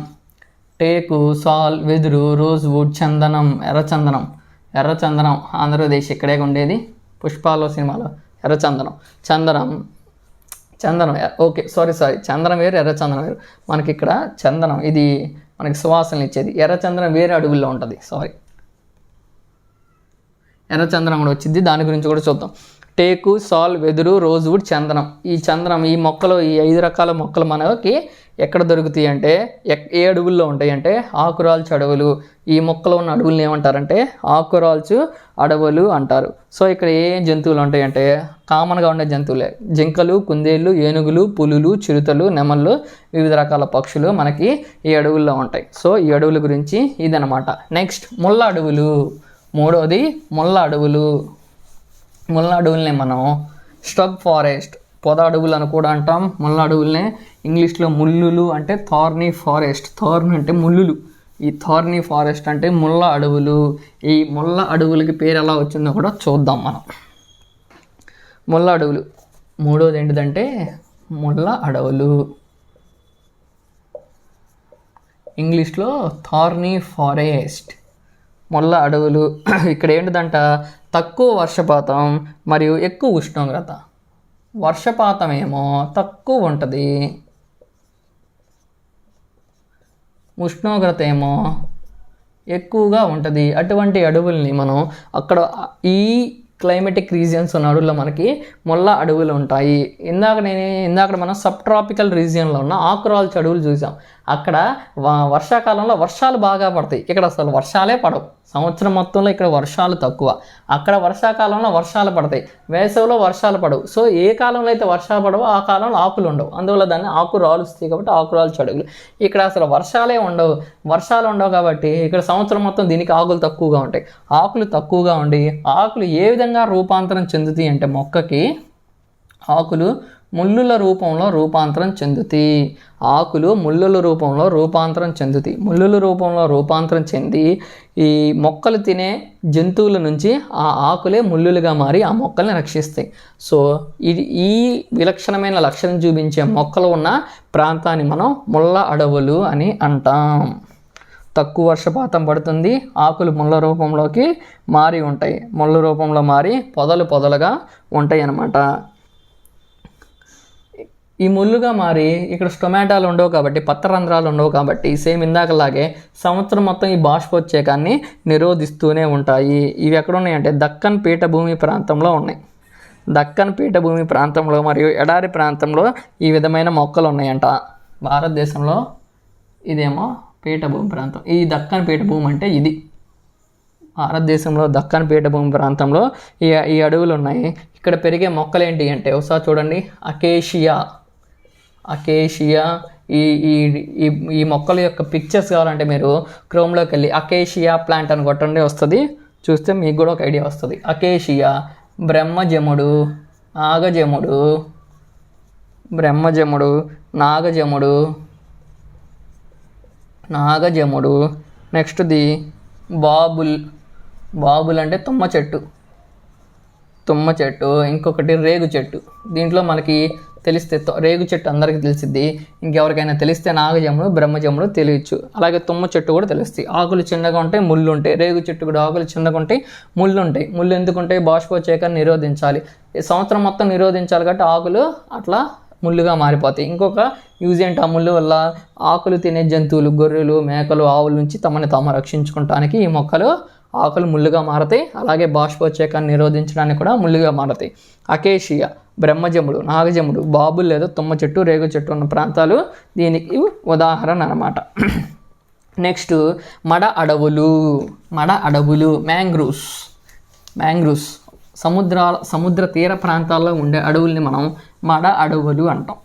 టేకు, సాల్, వెదురు, రోజ్వుడ్, చందనం, ఎర్రచందనం ఆంధ్రప్రదేశ్ ఇక్కడే ఉండేది, పుష్పాలో సినిమాలో చందనం ఓకే సారీ చందనం వేరు, ఎర్రచందనం వేరు. మనకి ఇక్కడ చందనం ఇది మనకి సువాసనలు ఇచ్చేది, ఎర్రచందనం వేరే అడవుల్లో ఉంటుంది. ఎర్రచందనం కూడా వచ్చింది, దాని గురించి కూడా చూద్దాం. టేకు, సాల్, వెదురు, రోజ్వుడ్, చందనం. ఈ మొక్కలు, ఈ 5 రకాల మొక్కలు మనకి ఎక్కడ దొరుకుతాయి అంటే, ఏ అడవుల్లో ఉంటాయి అంటే ఆకురాల్చు అడవులు. ఈ మొక్కలు ఉన్న అడవులను ఏమంటారంటే ఆకురాల్చు అడవులు అంటారు. సో ఇక్కడ ఏ జంతువులు ఉంటాయంటే కామన్గా ఉండే జంతువులే, జింకలు, కుందేళ్ళు, ఏనుగులు, పులులు, చిరుతలు, నెమళ్ళు, వివిధ రకాల పక్షులు మనకి ఈ అడవుల్లో ఉంటాయి. సో ఈ అడవుల గురించి ఇదనమాట. నెక్స్ట్ ముళ్ళ అడవులు. 3వది ముళ్ళ అడవులు. ముళ్ళ అడవులనే మనం స్ట్రబ్ ఫారెస్ట్, పొద అడవులు అని కూడా అంటాం. ముళ్ళ అడవులనే ఇంగ్లీష్లో ముల్లులు అంటే థార్నీ ఫారెస్ట్, థార్న్ అంటే ముల్లులు, ఈ థార్నీ ఫారెస్ట్ అంటే ముళ్ళ అడవులు. ఈ ముళ్ళ అడవులకి పేరు ఎలా వచ్చిందో కూడా చూద్దాం మనం. ముళ్ళ అడవులు 3వది ఏంటిదంటే ముళ్ళ అడవులు, ఇంగ్లీష్లో థార్నీ ఫారెస్ట్, ముళ్ళ అడవులు. ఇక్కడ ఏంటిదంట తక్కువ వర్షపాతం మరియు ఎక్కువ ఉష్ణోగ్రత. వర్షపాతం ఏమో తక్కువ ఉంటుంది, ఉష్ణోగ్రత ఏమో ఎక్కువగా ఉంటుంది. అటువంటి అడవుల్ని మనం అక్కడ ఈ క్లైమేటిక్ రీజియన్స్ ఉన్న అడవుల్లో మనకి ముళ్ళ అడవులు ఉంటాయి. ఇందాక మనం సబ్ ట్రాపికల్ రీజియన్లో ఉన్న ఆకురాల్చు అడవులు చూసాం. అక్కడ వర్షాకాలంలో వర్షాలు బాగా పడతాయి, ఇక్కడ అసలు వర్షాలే పడవు. సంవత్సరం మొత్తంలో ఇక్కడ వర్షాలు తక్కువ, అక్కడ వర్షాకాలంలో వర్షాలు పడతాయి, వేసవిలో వర్షాలు పడవు. సో ఏ కాలంలో అయితే వర్షాలు పడవో ఆ కాలంలో ఆకులు ఉండవు, అందువల్ల దాన్ని ఆకురాలుస్తాయి కాబట్టి ఆకురాల్చు అడవులు. ఇక్కడ అసలు వర్షాలు ఉండవు కాబట్టి ఇక్కడ సంవత్సరం మొత్తం దీనికి ఆకులు తక్కువగా ఉంటాయి. ఆకులు తక్కువగా ఉండి ఆకులు ఏ విధంగా రూపాంతరం చెందుతాయి అంటే మొక్కకి ఆకులు ముళ్ళుల రూపంలో రూపాంతరం చెందుతాయి. ఆకులు ముళ్ళుల రూపంలో రూపాంతరం చెందుతాయి. ముళ్ళుల రూపంలో రూపాంతరం చెంది ఈ మొక్కలు తినే జంతువుల నుంచి ఆ ఆకులే ముళ్ళులుగా మారి ఆ మొక్కల్ని రక్షిస్తాయి. సో ఈ విలక్షణమైన లక్షణం చూపించే మొక్కలు ఉన్న ప్రాంతాన్ని మనం ముళ్ళ అడవులు అని అంటాం. తక్కువ వర్షపాతం పడుతుంది, ఆకులు ముళ్ళ రూపంలోకి మారి ఉంటాయి, ముళ్ళ రూపంలో మారి పొదలుగా ఉంటాయి అన్నమాట. ఈ ముళ్ళుగా మారి ఇక్కడ స్టొమాటాలు ఉండవు కాబట్టి, పత్రరంధ్రాలు ఉండవు కాబట్టి సేమ్ ఇందాకలాగే సంవత్సరం మొత్తం ఈ బాష్పోత్సేకాన్ని నిరోధిస్తూనే ఉంటాయి. ఇవి ఎక్కడ ఉన్నాయంటే దక్కన్ పీఠభూమి ప్రాంతంలో ఉన్నాయి. దక్కన్ పీఠభూమి ప్రాంతంలో మరియు ఎడారి ప్రాంతంలో ఈ విధమైన మొక్కలు ఉన్నాయంట. భారతదేశంలో ఇదేమో పీఠభూమి ప్రాంతం. ఈ దక్కన్ పీఠభూమి అంటే ఇది భారతదేశంలో దక్కన్ పీఠభూమి ప్రాంతంలో ఈ అడవులు ఉన్నాయి. ఇక్కడ పెరిగే మొక్కలు ఏంటి అంటే ఒకసారి చూడండి, అకేషియా. ఈ మొక్కల యొక్క పిక్చర్స్ కావాలంటే మీరు క్రోమ్లోకి వెళ్ళి అకేషియా ప్లాంట్ అని కొట్టండి, వస్తుంది, చూస్తే మీకు కూడా ఒక ఐడియా వస్తుంది. అకేషియా, బ్రహ్మజముడు, నాగజముడు, నెక్స్ట్ది బాబుల్ అంటే తుమ్మ చెట్టు, ఇంకొకటి రేగు చెట్టు. దీంట్లో మనకి తెలిస్తే రేగు చెట్టు అందరికీ తెలిసిద్ది, ఇంకెవరికైనా తెలిస్తే నాగజముడు, బ్రహ్మజముడు తెలియచ్చు. అలాగే తుమ్మ చెట్టు కూడా తెలుస్తాయి. ఆకులు చిన్నగా ఉంటాయి, ముళ్ళు ఉంటాయి. రేగు చెట్టు కూడా ఆకులు చిన్నగా ఉంటాయి, ముళ్ళు ఉంటాయి. ముళ్ళు ఎందుకుంటాయి? బాష్పోత్సేకాన్ని నిరోధించాలి, సంవత్సరం మొత్తం నిరోధించాలి కాబట్టి ఆకులు అట్లా ముళ్ళుగా మారిపోతాయి. ఇంకొక యూజ్ ఏంటి, ఆ ముళ్ళు వల్ల ఆకులు తినే జంతువులు, గొర్రెలు, మేకలు, ఆవుల నుంచి తమని తాము రక్షించుకోవటానికి ఈ మొక్కలు ఆకులు ముళ్ళుగా మారతాయి, అలాగే బాష్పోచ్చేకాన్ని నిరోధించడానికి కూడా ముళ్ళుగా మారతాయి. అకేషియా, బ్రహ్మజముడు, నాగజముడు, బాబుల్ లేదా తుమ్మ చెట్టు, రేగు చెట్టు ఉన్న ప్రాంతాలు దీనికి ఉదాహరణ అన్నమాట. నెక్స్ట్ మడ అడవులు మ్యాంగ్రూవ్స్ సముద్ర తీర ప్రాంతాల్లో ఉండే అడవుల్ని మనం మడ అడవులు అంటాం.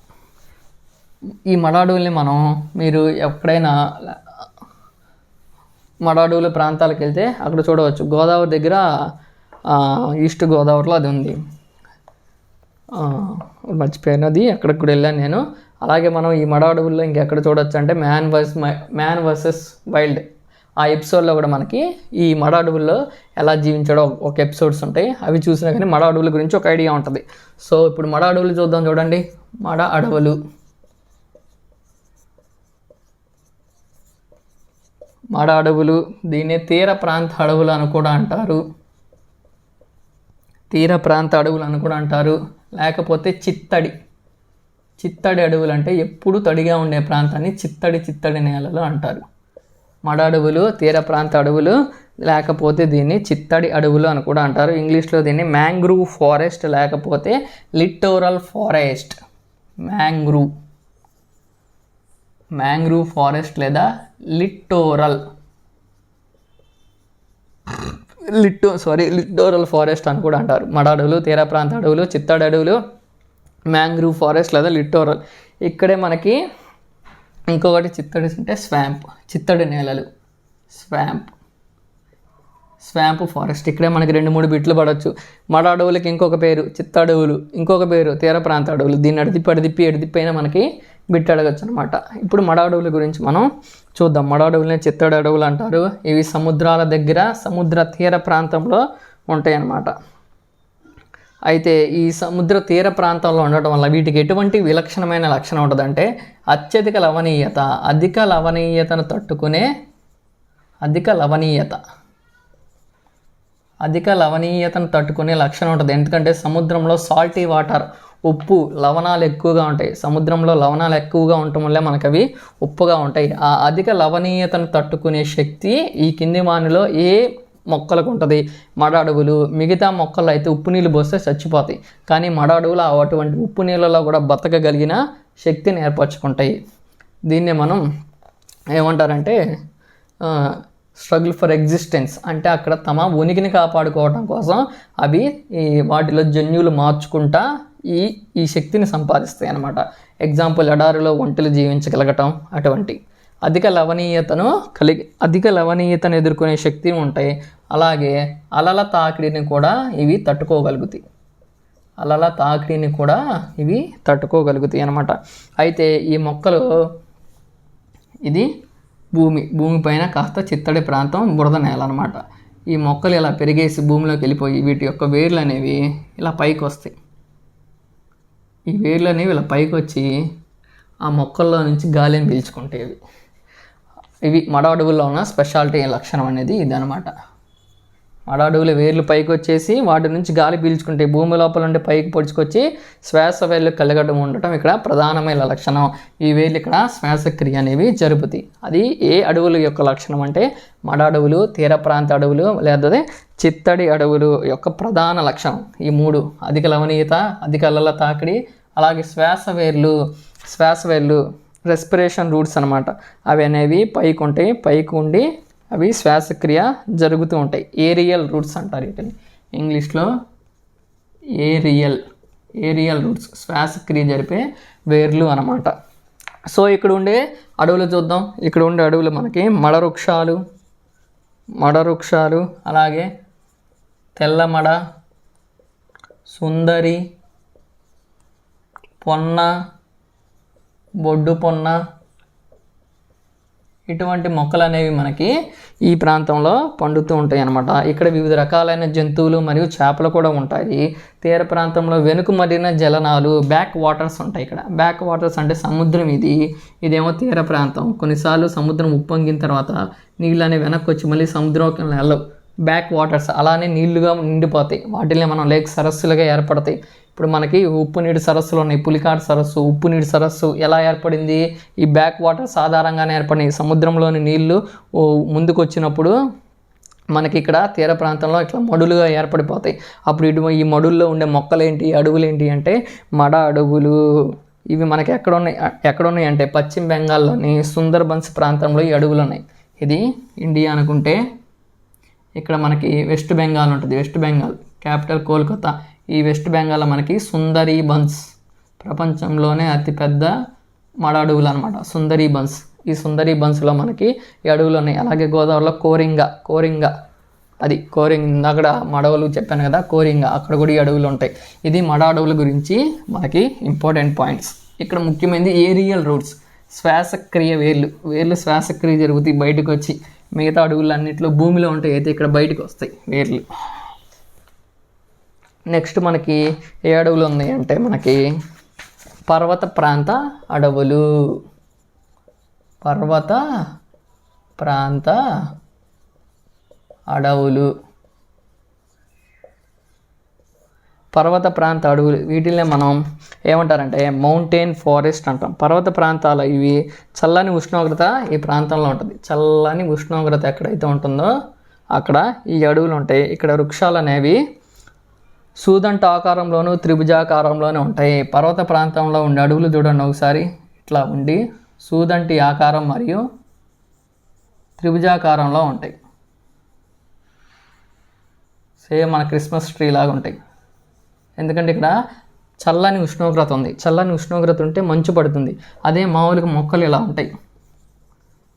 ఈ మడ అడవుల్ని మనం మీరు ఎక్కడైనా మడ అడవుల ప్రాంతాలకు వెళ్తే అక్కడ చూడవచ్చు. గోదావరి దగ్గర ఈస్ట్ గోదావరిలో అది ఉంది, మర్చిపోయినది, అక్కడికి కూడా వెళ్ళాను నేను. అలాగే మనం ఈ మడ అడవుల్లో ఇంకెక్కడ చూడవచ్చు అంటే మ్యాన్ వర్సెస్ వైల్డ్ ఆ ఎపిసోడ్లో కూడా మనకి ఈ మడ అడవుల్లో ఎలా జీవించాడో ఒక ఎపిసోడ్స్ ఉంటాయి. అవి చూసినా కానీ మడ అడవుల గురించి ఒక ఐడియా ఉంటుంది. సో ఇప్పుడు మడ అడవులు చూద్దాం. చూడండి, మడ అడవులు దీన్ని తీర ప్రాంత అడవులు అని కూడా అంటారు. లేకపోతే చిత్తడి అడవులు అంటే ఎప్పుడు తడిగా ఉండే ప్రాంతాన్ని చిత్తడి నేలలు అంటారు. మడ అడవులు తీర ప్రాంత అడవులు, లేకపోతే దీన్ని చిత్తడి అడవులు అని కూడా అంటారు. ఇంగ్లీష్లో దీన్ని మ్యాంగ్రూవ్ ఫారెస్ట్ లేకపోతే లిట్టోరల్ ఫారెస్ట్. మ్యాంగ్రూవ్ ఫారెస్ట్ లేదా లిట్టోరల్ ఫారెస్ట్ అని కూడా అంటారు. మడ అడవులు, తీర ప్రాంత అడవులు, చిత్తడి అడవులు, మ్యాంగ్రూవ్ ఫారెస్ట్ లేదా లిట్టోరల్. ఇక్కడే మనకి ఇంకొకటి చిత్తడి అంటే చిత్తడి నేలలు, స్వాంప్ ఫారెస్ట్. ఇక్కడే మనకి 2-3 బిట్లు పడవచ్చు. మడ అడవులకి ఇంకొక పేరు చిత్తడవులు, ఇంకొక పేరు తీర ప్రాంత అడవులు. దీన్ని ఎడిదిప్పి అయినా మనకి బిట్ అడగచ్చు అనమాట. ఇప్పుడు మడ అడవుల గురించి మనం చూద్దాం. మడ అడవులనే చిత్తడి అడవులు అంటారు. ఇవి సముద్రాల దగ్గర సముద్ర తీర ప్రాంతంలో ఉంటాయి అన్నమాట. అయితే ఈ సముద్ర తీర ప్రాంతాల్లో ఉండటం వల్ల వీటికి ఎటువంటి విలక్షణమైన లక్షణం ఉంటుందంటే అధిక లవణీయతను తట్టుకునే లక్షణం ఉంటుంది. ఎందుకంటే సముద్రంలో సాల్టీ వాటర్, ఉప్పు, లవణాలు ఎక్కువగా ఉంటాయి. సముద్రంలో లవణాలు ఎక్కువగా ఉండటం వల్ల మనకు అవి ఉప్పుగా ఉంటాయి. ఆ అధిక లవణీయతను తట్టుకునే శక్తి ఈ కింది వానిలో ఏ మొక్కలకు ఉంటుంది? మడ అడవులు. మిగతా మొక్కలు అయితే ఉప్పు నీళ్ళు పోస్తే చచ్చిపోతాయి, కానీ మడ అడవులు అటువంటి ఉప్పు నీళ్ళలో కూడా బతకగలిగిన శక్తిని ఏర్పరచుకుంటాయి. దీన్నే మనం ఏమంటారంటే స్ట్రగుల్ ఫర్ ఎగ్జిస్టెన్స్. అంటే అక్కడ తమ ఉనికిని కాపాడుకోవడం కోసం అవి వాటిలో జన్యువులు మార్చుకుంటా ఈ శక్తిని సంపాదిస్తాయి అన్నమాట. ఎగ్జాంపుల్ ఎడారిలో ఒంటెలు జీవించగలగటం, అటువంటి అధిక లవణీయతను ఎదుర్కొనే శక్తి ఉంటాయి. అలాగే అలల తాకిడిని కూడా ఇవి తట్టుకోగలుగుతాయి అన్నమాట. అయితే ఈ మొక్కలు ఇది భూమిపైన కాస్త చిత్తడి ప్రాంతం, బురద నేల అనమాట. ఈ మొక్కలు ఇలా పెరిగేసి భూమిలోకి వెళ్ళిపోయి వీటి యొక్క వేర్లు అనేవి ఇలా పైకి వస్తాయి. ఈ వేర్లు అనేవి ఇలా పైకి వచ్చి ఆ మొక్కల్లో నుంచి గాలిని పీల్చుకుంటాయి. ఇవి మడ అడవుల్లో ఉన్న స్పెషాలిటీ లక్షణం అనేది ఇదనమాట. మడ అడవుల వేర్లు పైకి వచ్చేసి వాటి నుంచి గాలి పీల్చుకుంటే భూమి లోపల నుండి పైకి పొడుచుకొచ్చి శ్వాస వేర్లు కలగడం ఉండటం ఇక్కడ ప్రధానమైన లక్షణం. ఈ వేర్లు ఇక్కడ శ్వాసక్రియ అనేవి జరుపుతాయి. అది ఏ అడవుల యొక్క లక్షణం అంటే మడ అడవులు, తీర ప్రాంత అడవులు లేదా చిత్తడి అడవులు యొక్క ప్రధాన లక్షణం ఈ 3: అధిక లవణీయత, అధిక అలల తాకిడి, అలాగే శ్వాస వేర్లు రెస్పిరేషన్ రూట్స్ అనమాట. అవి అనేవి పైకి ఉంటాయి. పైకి ఉండి అవి శ్వాసక్రియ జరుగుతూ ఉంటాయి. ఏరియల్ రూట్స్ అంటారు వీటిని ఇంగ్లీష్లో. ఏరియల్ రూట్స్ శ్వాసక్రియ జరిపే వేర్లు అనమాట. సో ఇక్కడ ఉండే అడవులు చూద్దాం. ఇక్కడ ఉండే అడవులు మనకి మడ వృక్షాలు, అలాగే తెల్లమడ, సుందరి, పొన్న, బొడ్డు పొన్న, ఇటువంటి మొక్కలు అనేవి మనకి ఈ ప్రాంతంలో పండుతూ ఉంటాయి అన్నమాట. ఇక్కడ వివిధ రకాలైన జంతువులు మరియు చేపలు కూడా ఉంటాయి. తీర ప్రాంతంలో వెనుకబడిన జలనాలు, బ్యాక్ వాటర్స్ ఉంటాయి. ఇక్కడ బ్యాక్ వాటర్స్ అంటే సముద్రం, ఇదేమో తీర ప్రాంతం. కొన్నిసార్లు సముద్రం ఉప్పొంగిన తర్వాత నీళ్ళు అనేవి వెనక్కి వచ్చి మళ్ళీ సముద్రంలోకి వెళ్ళవు. బ్యాక్ వాటర్స్ అలానే నీళ్లుగా నిండిపోతాయి. వాటిని మనం లేక్ సరస్సులుగా ఏర్పడతాయి. ఇప్పుడు మనకి ఉప్పు నీటి సరస్సులు ఉన్నాయి. పులికాట్ సరస్సు, ఉప్పు నీటి సరస్సు ఎలా ఏర్పడింది? ఈ బ్యాక్ వాటర్స్ ఆధారంగానే ఏర్పడినాయి. సముద్రంలోని నీళ్లు ముందుకు వచ్చినప్పుడు మనకి ఇక్కడ తీర ప్రాంతంలో ఇట్లా మడులుగా ఏర్పడిపోతాయి. అప్పుడు ఈ మడుల్లో ఉండే మొక్కలేంటి, అడవులేంటి అంటే మడ అడవులు. ఇవి మనకి ఎక్కడున్నాయి అంటే పశ్చిమ బెంగాల్లోని సుందర్బన్స్ ప్రాంతంలో ఈ అడవులు ఉన్నాయి. ఇది ఇండియా అనుకుంటే ఇక్కడ మనకి వెస్ట్ బెంగాల్ ఉంటుంది. West Bengal capital Kolkata. ఈ వెస్ట్ బెంగాల్లో మనకి సుందరీబన్స్, ప్రపంచంలోనే అతిపెద్ద మడ అడవులు అనమాట సుందరీబన్స్. ఈ సుందరీబన్స్లో మనకి ఈ అడవులు ఉన్నాయి. అలాగే గోదావరిలో కోరింగ అక్కడ మడవలు చెప్పాను కదా, కోరింగ, అక్కడ కూడా ఈ అడవులు ఉంటాయి. ఇది మడ అడవుల గురించి మనకి ఇంపార్టెంట్ పాయింట్స్. ఇక్కడ ముఖ్యమైనది ఏరియల్ రూట్స్, శ్వాసక్రియ వేర్లు శ్వాసక్రియ జరుగుతాయి బయటకు వచ్చి. మిగతా అడవులు అన్నింటిలో భూమిలో ఉంటాయి, అయితే ఇక్కడ బయటకు వస్తాయి వేర్లు. నెక్స్ట్ మనకి ఏ అడవులు ఉన్నాయి అంటే మనకి పర్వత ప్రాంత అడవులు. పర్వత ప్రాంత అడవులు వీటిల్ని మనం ఏమంటారంటే మౌంటైన్ ఫారెస్ట్ అంటాం. పర్వత ప్రాంతాలు ఇవి. చల్లని ఉష్ణోగ్రత ఈ ప్రాంతంలో ఉంటుంది. చల్లని ఉష్ణోగ్రత ఎక్కడైతే ఉంటుందో అక్కడ ఈ అడవులు ఉంటాయి. ఇక్కడ వృక్షాలు అనేవి సూదంట ఆకారంలోనూ త్రిభుజాకారంలోనే ఉంటాయి. పర్వత ప్రాంతంలో ఉండే అడవులు చూడండి ఒకసారి, ఇట్లా ఉండి సూదంటి ఆకారం మరియు త్రిభుజాకారంలో ఉంటాయి. సేమ్ మన క్రిస్మస్ ట్రీ లాగా ఉంటాయి. ఎందుకంటే ఇక్కడ చల్లని ఉష్ణోగ్రత ఉంది. చల్లని ఉష్ణోగ్రత ఉంటే మంచు పడుతుంది. అదే మామూలుగా మొక్కలు ఇలా ఉంటాయి.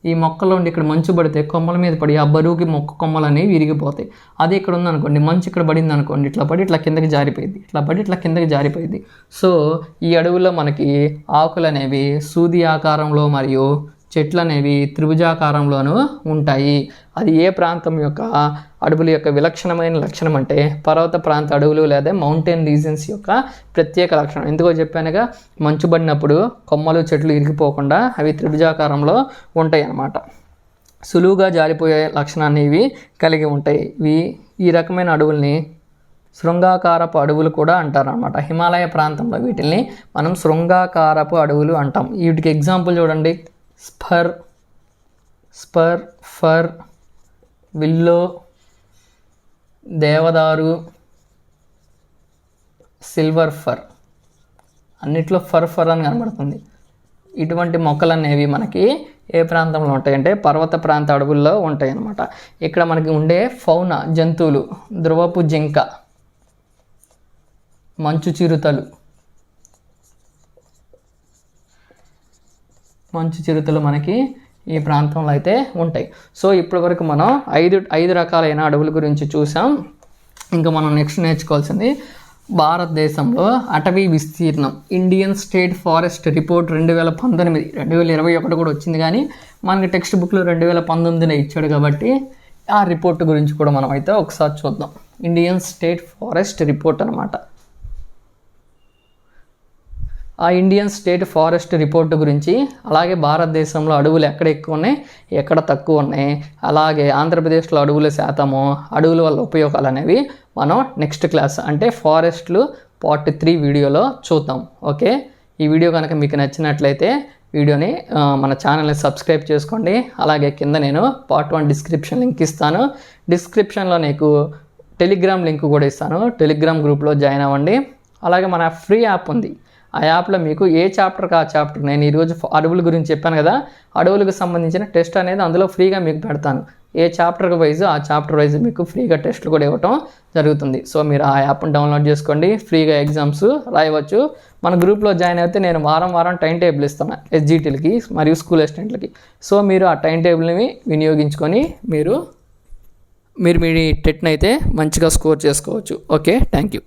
ఈ మొక్కల్లో ఉండి ఇక్కడ మంచు పడితే కొమ్మల మీద పడి ఆ బరువుకి మొక్క కొమ్మలు అనేవి విరిగిపోతాయి. అదే ఇక్కడ ఉందనుకోండి, మంచు ఇక్కడ పడింది అనుకోండి, ఇట్లా పడి ఇట్లా కిందకి జారిపోయింది. సో ఈ అడవుల్లో మనకి ఆకులు అనేవి సూది ఆకారంలో మరియు చెట్లు అనేవి త్రిభుజాకారంలోనూ ఉంటాయి. అది ఏ ప్రాంతం యొక్క అడవుల యొక్క విలక్షణమైన లక్షణం అంటే పర్వత ప్రాంత అడవులు లేదా మౌంటైన్ రీజన్స్ యొక్క ప్రత్యేక లక్షణం. ఎందుకో చెప్పానుగా, మంచు పడినప్పుడు కొమ్మలు చెట్లు ఇరిగిపోకుండా అవి త్రిభుజాకారంలో ఉంటాయి అన్నమాట. సులువుగా జారిపోయే లక్షణాన్ని ఇవి కలిగి ఉంటాయి. ఈ రకమైన అడవుల్ని శృంగాకారపు అడవులు కూడా అంటారనమాట. హిమాలయ ప్రాంతంలో వీటిల్ని మనం శృంగాకారపు అడవులు అంటాం. వీటికి ఎగ్జాంపుల్ చూడండి, స్పర్, ఫర్, విల్లో, దేవదారు, సిల్వర్ ఫర్. అన్నిట్లో ఫర్ అని కనబడుతుంది. ఇటువంటి మొక్కలు అనేవి మనకి ఏ ప్రాంతంలో ఉంటాయంటే పర్వత ప్రాంత అడవుల్లో ఉంటాయి అన్నమాట. ఇక్కడ మనకి ఉండే ఫౌనా జంతువులు ధ్రువపు జింక, మంచు చిరుతలు మనకి ఈ ప్రాంతంలో అయితే ఉంటాయి. సో ఇప్పటి వరకు మనం ఐదు రకాలైన అడవుల గురించి చూసాం. ఇంకా మనం నెక్స్ట్ నేర్చుకోవాల్సింది భారతదేశంలో అటవీ విస్తీర్ణం. ఇండియన్ స్టేట్ ఫారెస్ట్ రిపోర్ట్ 2019, 2021 కూడా వచ్చింది, కానీ మనకి టెక్స్ట్ బుక్లో 2019 ఇచ్చాడు కాబట్టి ఆ రిపోర్ట్ గురించి కూడా మనం అయితే ఒకసారి చూద్దాం. ఇండియన్ స్టేట్ ఫారెస్ట్ రిపోర్ట్ అనమాట. ఆ ఇండియన్ స్టేట్ ఫారెస్ట్ రిపోర్టు గురించి, అలాగే భారతదేశంలో అడవులు ఎక్కడ ఎక్కువ ఉన్నాయి, ఎక్కడ తక్కువ ఉన్నాయి, అలాగే ఆంధ్రప్రదేశ్లో అడవుల శాతము, అడవుల వల్ల ఉపయోగాలు అనేవి మనం నెక్స్ట్ క్లాస్ అంటే ఫారెస్ట్లు పార్ట్ 3 వీడియోలో చూద్దాం. ఓకే, ఈ వీడియో కనుక మీకు నచ్చినట్లయితే వీడియోని మన ఛానల్ని సబ్స్క్రైబ్ చేసుకోండి. అలాగే కింద నేను పార్ట్ 1 డిస్క్రిప్షన్ లింక్ ఇస్తాను. డిస్క్రిప్షన్లో నీకు టెలిగ్రామ్ లింక్ కూడా ఇస్తాను. టెలిగ్రామ్ గ్రూప్లో జాయిన్ అవ్వండి. అలాగే మన ఫ్రీ యాప్ ఉంది. ఆ యాప్లో మీకు ఏ చాప్టర్కి ఆ చాప్టర్, నేను ఈరోజు అడవుల గురించి చెప్పాను కదా, అడవులకు సంబంధించిన టెస్ట్ అనేది అందులో ఫ్రీగా మీకు పెడతాను. ఏ చాప్టర్ వైజ్ ఆ చాప్టర్ వైజ్ మీకు ఫ్రీగా టెస్ట్లు కూడా ఇవ్వటం జరుగుతుంది. సో మీరు ఆ యాప్ని డౌన్లోడ్ చేసుకోండి, ఫ్రీగా ఎగ్జామ్స్ రాయవచ్చు. మన గ్రూప్లో జాయిన్ అయితే నేను వారం టైం టేబుల్ ఇస్తాను ఎస్జిటీలకి మరియు స్కూల్ అసిస్టెంట్లకి. సో మీరు ఆ టైం టేబుల్ని వినియోగించుకొని మీరు మీ టెట్ని అయితే మంచిగా స్కోర్ చేసుకోవచ్చు. Okay, thank you.